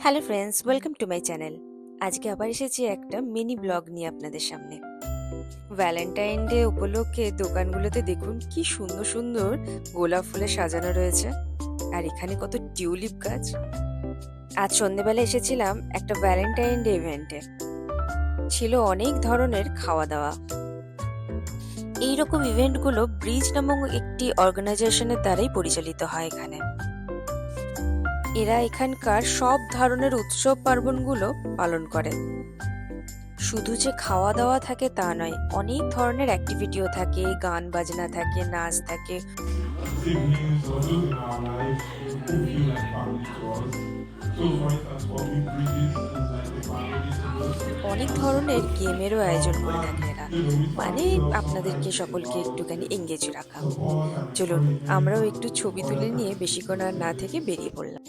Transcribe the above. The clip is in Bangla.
Hello friends, welcome to my channel. আজকে আবার এসেছি একটা মিনি ব্লগ নিয়ে আপনাদের সামনে। ভ্যালেন্টাইন ডে উপলক্ষে দোকানগুলোতে দেখুন কি সুন্দর সুন্দর গোলাপ ফুলে সাজানো রয়েছে, আর এখানে কত টিউলিপ গাছ। আজ সন্ধেবেলা এসেছিলাম একটা ভ্যালেন্টাইন ডে ইভেন্টে। ছিল অনেক ধরনের খাওয়া দাওয়া। এইরকম ইভেন্টগুলো ব্রিজ নামক একটি অর্গানাইজেশনের দ্বারাই পরিচালিত হয় এখানে। এরা এখানকার সব ধরনের উৎসব পার্বণগুলো পালন করে। শুধু যে খাওয়া দাওয়া থাকে তা নয়, অনেক ধরনের অ্যাক্টিভিটিও থাকে, গান বাজনা থাকে, নাচ থাকে, siblings or those in our lives who feel like family to us. So, for instance, public bridges is like a family to us. অনেক ধরনের গেমেরও আয়োজন করে থাকে এরা, We মানে practice love and আপনাদেরকে সকলকে kindness একটুখানি এঙ্গেজ রাখা। for all and চলুন encouragement আমরাও একটু for ছবি all তুলে that নিয়ে are বেশিক্ষণ আর না থেকে বেরিয়ে পড়লাম।